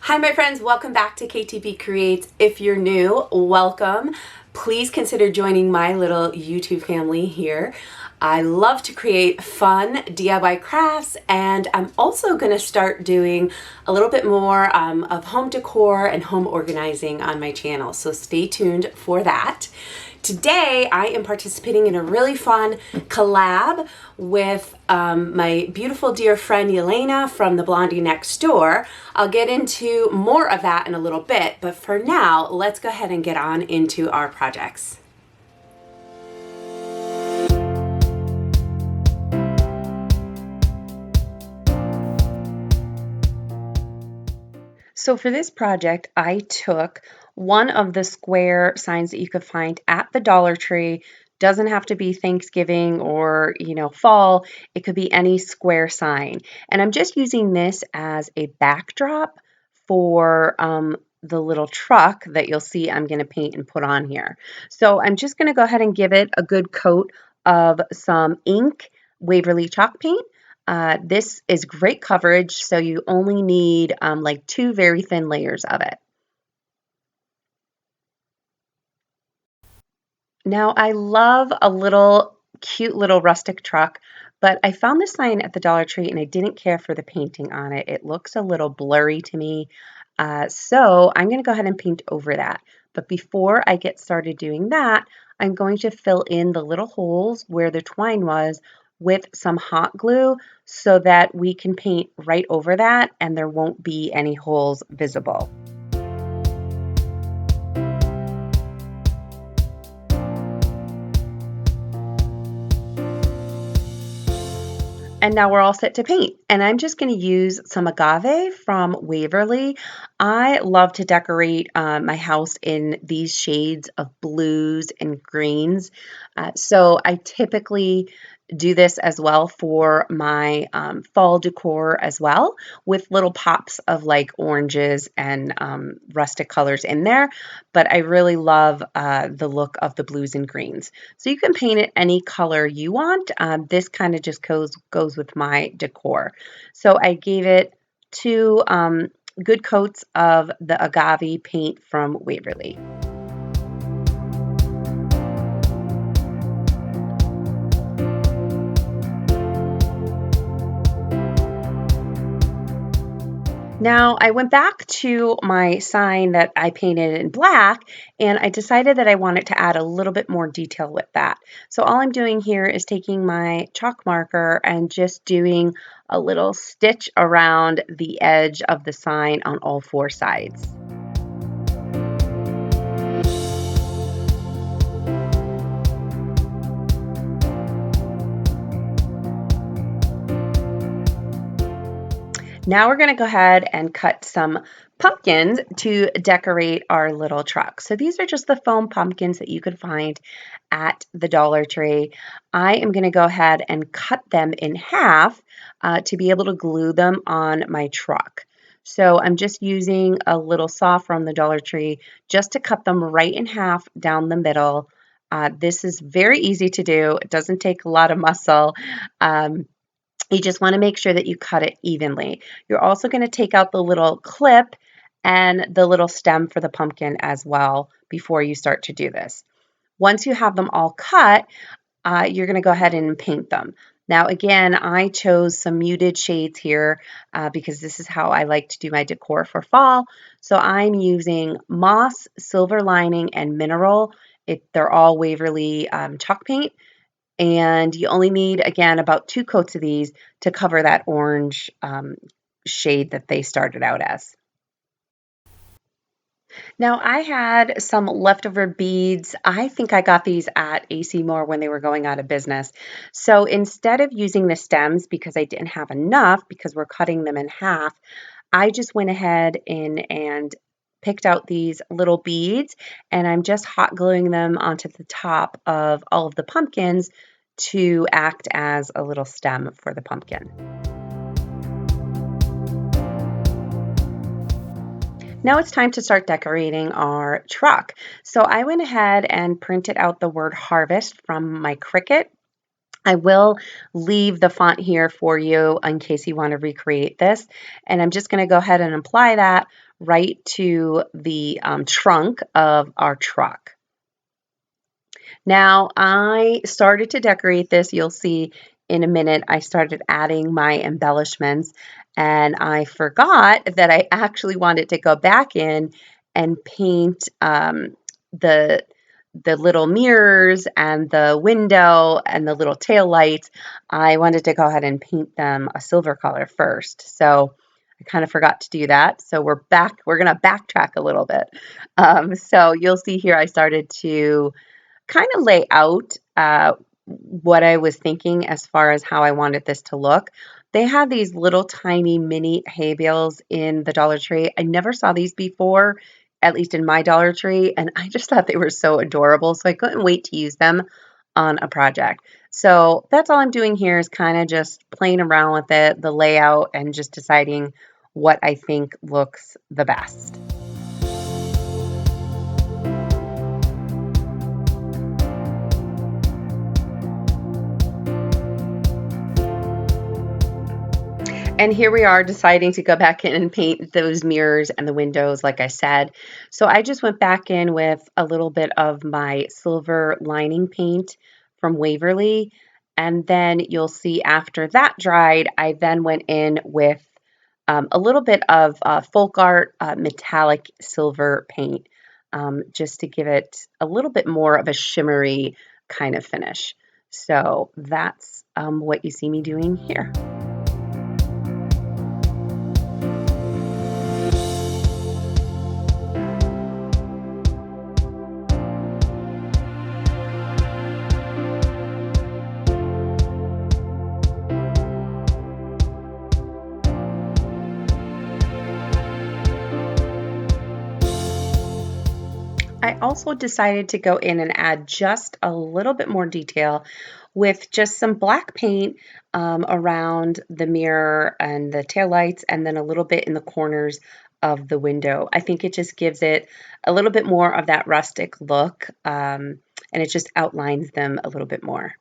Hi my friends, welcome back to KTB Creates. If you're new, welcome. Please consider joining my little YouTube family here. I love to create fun DIY crafts, and I'm also going to start doing a little bit more of home decor and home organizing on my channel, so stay tuned for that. Today, I am participating in a really fun collab with my beautiful dear friend Yelena from the Blondie Next Door. I'll get into more of that in a little bit, but for now, let's go ahead and get on into our projects. So for this project, I took one of the square signs that you could find at the Dollar Tree. Doesn't have to be Thanksgiving or, fall. It could be any square sign. And I'm just using this as a backdrop for the little truck that you'll see I'm going to paint and put on here. So I'm just going to go ahead and give it a good coat of some ink Waverly chalk paint. This is great coverage, so you only need like 2 very thin layers of it. Now, I love a cute little rustic truck, but I found this sign at the Dollar Tree and I didn't care for the painting on it. It looks a little blurry to me, so I'm going to go ahead and paint over that. But before I get started doing that, I'm going to fill in the little holes where the twine was with some hot glue so that we can paint right over that and there won't be any holes visible. And now we're all set to paint. And I'm just going to use some agave from Waverly. I love to decorate my house in these shades of blues and greens. So I typically do this as well for my fall decor as well, with little pops of like oranges and rustic colors in there. But I really love the look of the blues and greens. So you can paint it any color you want. This kind of just goes with my decor. So I gave it 2 good coats of the agave paint from Waverly. Now, I went back to my sign that I painted in black, and I decided that I wanted to add a little bit more detail with that. So all I'm doing here is taking my chalk marker and just doing a little stitch around the edge of the sign on all 4 sides. Now we're going to go ahead and cut some pumpkins to decorate our little truck. So these are just the foam pumpkins that you could find at the Dollar Tree. I am going to go ahead and cut them in half to be able to glue them on my truck. So I'm just using a little saw from the Dollar Tree just to cut them right in half down the middle. This is very easy to do. It doesn't take a lot of muscle. You just want to make sure that you cut it evenly. You're also going to take out the little clip and the little stem for the pumpkin as well before you start to do this. Once you have them all cut, you're going to go ahead and paint them. Now, again, I chose some muted shades here because this is how I like to do my decor for fall. So I'm using moss, silver lining, and mineral. They're all Waverly chalk paint. And you only need, again, about 2 coats of these to cover that orange shade that they started out as. Now, I had some leftover beads. I think I got these at AC Moore when they were going out of business. So instead of using the stems, because I didn't have enough, because we're cutting them in half, I just went ahead and picked out these little beads, and I'm just hot gluing them onto the top of all of the pumpkins to act as a little stem for the pumpkin. Now it's time to start decorating our truck. So I went ahead and printed out the word harvest from my Cricut. I will leave the font here for you in case you want to recreate this. And I'm just going to go ahead and apply that right to the trunk of our truck. Now, I started to decorate this. You'll see in a minute, I started adding my embellishments, and I forgot that I actually wanted to go back in and paint the the little mirrors and the window and the little tail lights. I wanted to go ahead and paint them a silver color first. So I kind of forgot to do that. So we're back. We're going to backtrack a little bit. So you'll see here I started to kind of lay out what I was thinking as far as how I wanted this to look. They had these little tiny mini hay bales in the Dollar Tree. I never saw these before, at least in my Dollar Tree, and I just thought they were so adorable, so I couldn't wait to use them on a project. So that's all I'm doing here is kind of just playing around with it, the layout, and just deciding what I think looks the best. And here we are deciding to go back in and paint those mirrors and the windows, like I said. So I just went back in with a little bit of my silver lining paint from Waverly. And then you'll see after that dried, I then went in with a little bit of folk art metallic silver paint, just to give it a little bit more of a shimmery kind of finish. So that's what you see me doing here. I also decided to go in and add just a little bit more detail with just some black paint around the mirror and the taillights, and then a little bit in the corners of the window. I think it just gives it a little bit more of that rustic look, and it just outlines them a little bit more.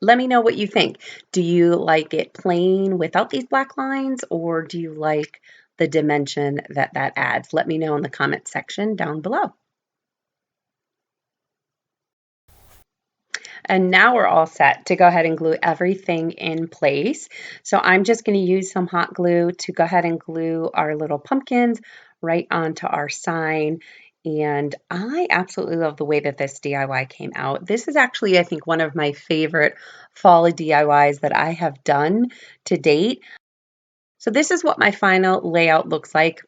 Let me know what you think. Do you like it plain without these black lines, or do you like the dimension that that adds? Let me know in the comment section down below. And now we're all set to go ahead and glue everything in place. So I'm just going to use some hot glue to go ahead and glue our little pumpkins right onto our sign. And I absolutely love the way that this DIY came out. This is actually, I think, one of my favorite fall DIYs that I have done to date. So this is what my final layout looks like.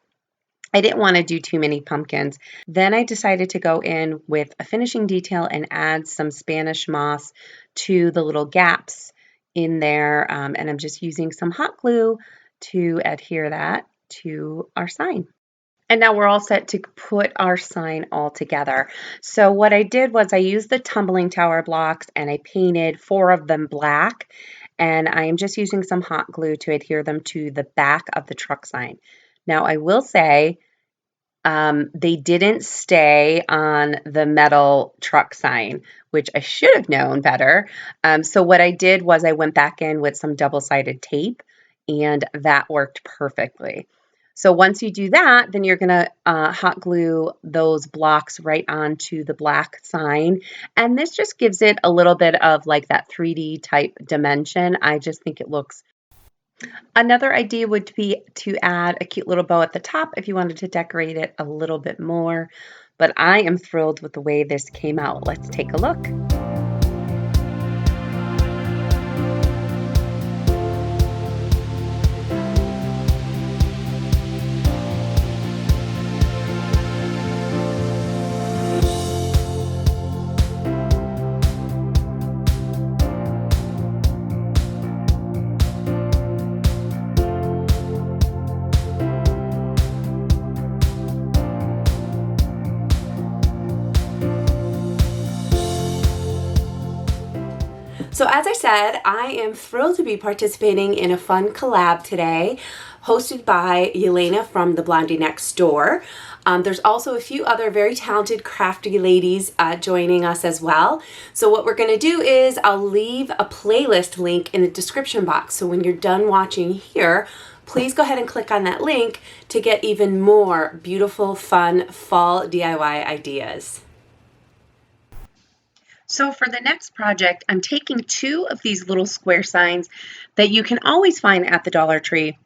I didn't want to do too many pumpkins. Then I decided to go in with a finishing detail and add some Spanish moss to the little gaps in there. And I'm just using some hot glue to adhere that to our sign. And now we're all set to put our sign all together. So what I did was I used the tumbling tower blocks and I painted 4 of them black. And I am just using some hot glue to adhere them to the back of the truck sign. Now I will say they didn't stay on the metal truck sign, which I should have known better. So what I did was I went back in with some double-sided tape, and that worked perfectly. So once you do that, then you're going to hot glue those blocks right onto the black sign. And this just gives it a little bit of like that 3D type dimension. I just think it looks. Another idea would be to add a cute little bow at the top if you wanted to decorate it a little bit more. But I am thrilled with the way this came out. Let's take a look. So as I said, I am thrilled to be participating in a fun collab today, hosted by Yelena from the Blondie Next Door. There's also a few other very talented crafty ladies joining us as well. So what we're going to do is I'll leave a playlist link in the description box. So when you're done watching here, please go ahead and click on that link to get even more beautiful, fun fall DIY ideas. So for the next project, I'm taking 2 of these little square signs that you can always find at the Dollar Tree.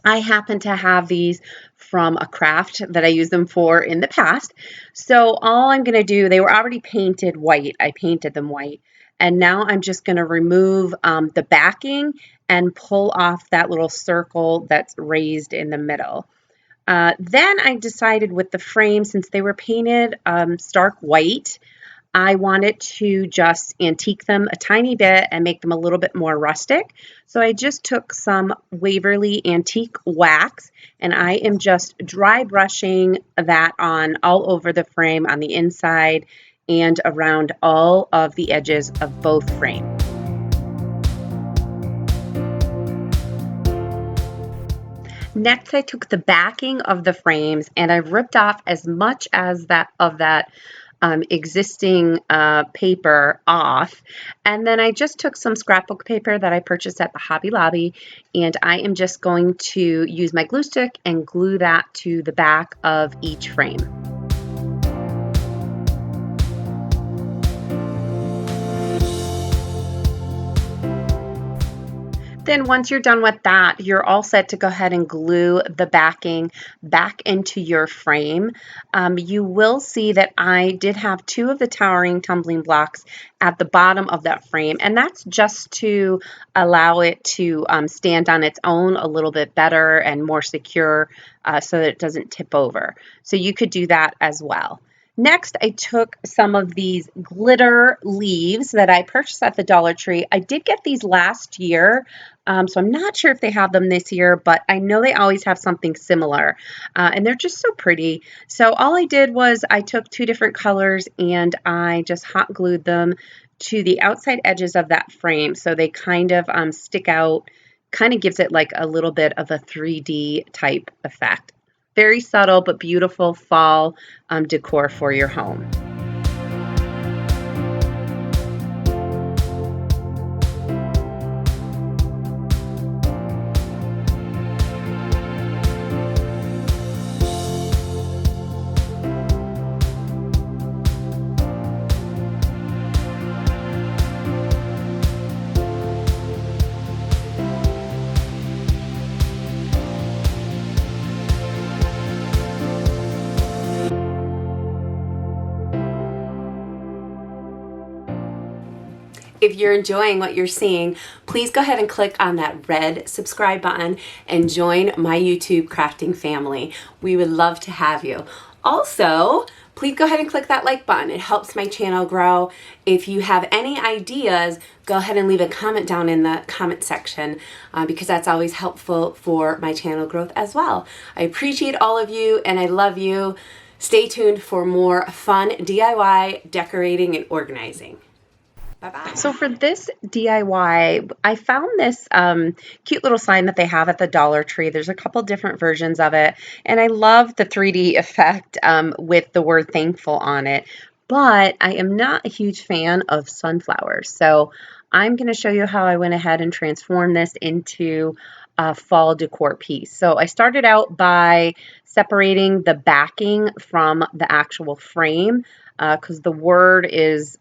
I happen to have these from a craft that I used them for in the past. So all I'm going to do, they were already painted white. I painted them white. And now I'm just going to remove the backing and pull off that little circle that's raised in the middle. Then I decided with the frame, since they were painted stark white, I wanted to just antique them a tiny bit and make them a little bit more rustic. So I just took some Waverly Antique Wax and I am just dry brushing that on all over the frame on the inside and around all of the edges of both frames. Next, I took the backing of the frames and I ripped off as much as that existing paper off. And then I just took some scrapbook paper that I purchased at the Hobby Lobby, and I am just going to use my glue stick and glue that to the back of each frame. Then once you're done with that, you're all set to go ahead and glue the backing back into your frame. You will see that I did have 2 of the towering tumbling blocks at the bottom of that frame, and that's just to allow it to stand on its own a little bit better and more secure so that it doesn't tip over. So you could do that as well. Next, I took some of these glitter leaves that I purchased at the Dollar Tree. I did get these last year, so I'm not sure if they have them this year, but I know they always have something similar, and they're just so pretty. So all I did was I took 2 different colors and I just hot glued them to the outside edges of that frame so they kind of stick out, kind of gives it like a little bit of a 3D type effect. Very subtle but beautiful fall decor for your home. If you're enjoying what you're seeing, please go ahead and click on that red subscribe button and join my YouTube crafting family. We would love to have you. Also, please go ahead and click that like button. It helps my channel grow. If you have any ideas, go ahead and leave a comment down in the comment section because that's always helpful for my channel growth as well. I appreciate all of you and I love you. Stay tuned for more fun DIY decorating and organizing. Bye-bye. So for this DIY, I found this cute little sign that they have at the Dollar Tree. There's a couple different versions of it, and I love the 3D effect with the word thankful on it, but I am not a huge fan of sunflowers. So I'm going to show you how I went ahead and transformed this into a fall decor piece. So I started out by separating the backing from the actual frame because the word is...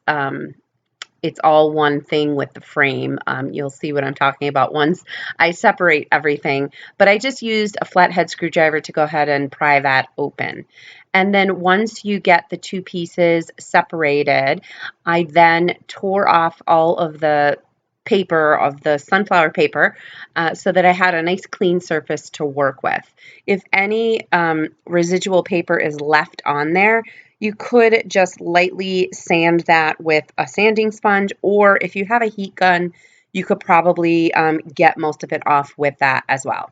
it's all one thing with the frame. You'll see what I'm talking about once I separate everything. But I just used a flathead screwdriver to go ahead and pry that open. And then once you get the 2 pieces separated, I then tore off all of the paper of the sunflower paper so that I had a nice clean surface to work with. If any residual paper is left on there, you could just lightly sand that with a sanding sponge, or if you have a heat gun, you could probably get most of it off with that as well.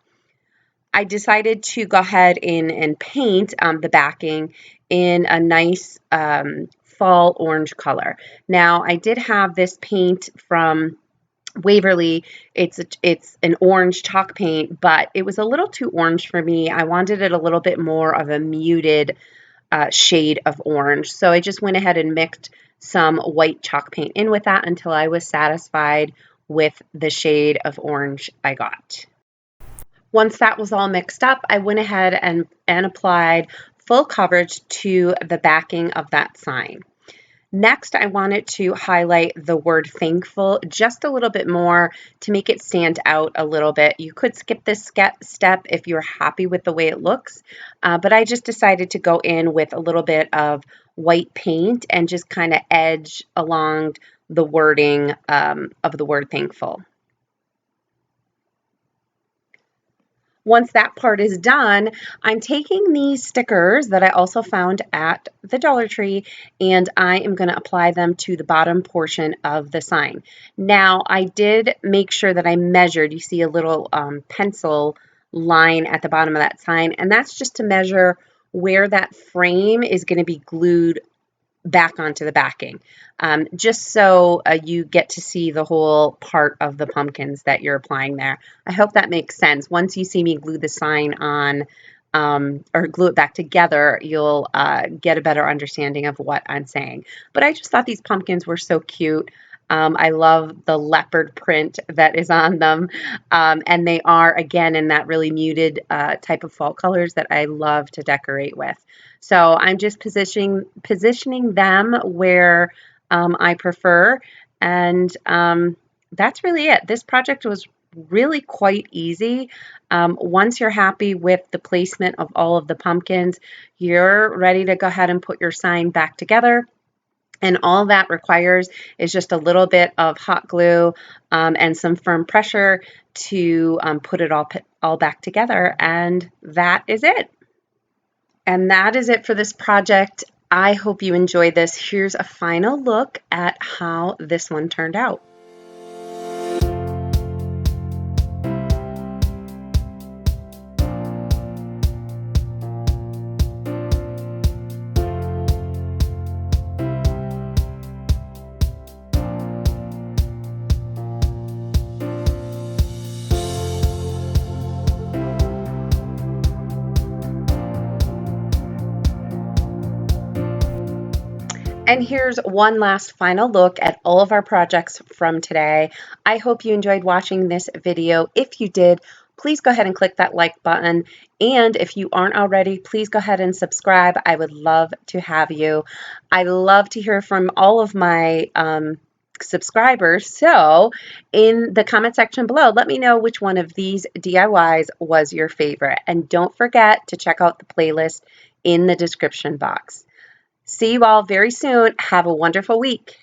I decided to go ahead and paint the backing in a nice fall orange color. Now, I did have this paint from Waverly. It's an orange chalk paint, but it was a little too orange for me. I wanted it a little bit more of a muted shade of orange. So I just went ahead and mixed some white chalk paint in with that until I was satisfied with the shade of orange I got. Once that was all mixed up, I went ahead and applied full coverage to the backing of that sign. Next, I wanted to highlight the word thankful just a little bit more to make it stand out a little bit. You could skip this step if you're happy with the way it looks, but I just decided to go in with a little bit of white paint and just kind of edge along the wording of the word thankful. Once that part is done, I'm taking these stickers that I also found at the Dollar Tree and I am going to apply them to the bottom portion of the sign. Now, I did make sure that I measured. You see a little pencil line at the bottom of that sign, and that's just to measure where that frame is going to be glued back onto the backing, just so you get to see the whole part of the pumpkins that you're applying there. I hope that makes sense. Once you see me glue the sign on or glue it back together, you'll get a better understanding of what I'm saying. But I just thought these pumpkins were so cute. I love the leopard print that is on them. And they are, again, in that really muted type of fall colors that I love to decorate with. So I'm just positioning them where I prefer. And that's really it. This project was really quite easy. Once you're happy with the placement of all of the pumpkins, you're ready to go ahead and put your sign back together. And all that requires is just a little bit of hot glue and some firm pressure to put it all back together. And that is it. And that is it for this project. I hope you enjoyed this. Here's a final look at how this one turned out. And here's one last final look at all of our projects from today. I hope you enjoyed watching this video. If you did, please go ahead and click that like button. And if you aren't already, please go ahead and subscribe. I would love to have you. I love to hear from all of my subscribers. So in the comment section below, let me know which one of these DIYs was your favorite. And don't forget to check out the playlist in the description box. See you all very soon. Have a wonderful week.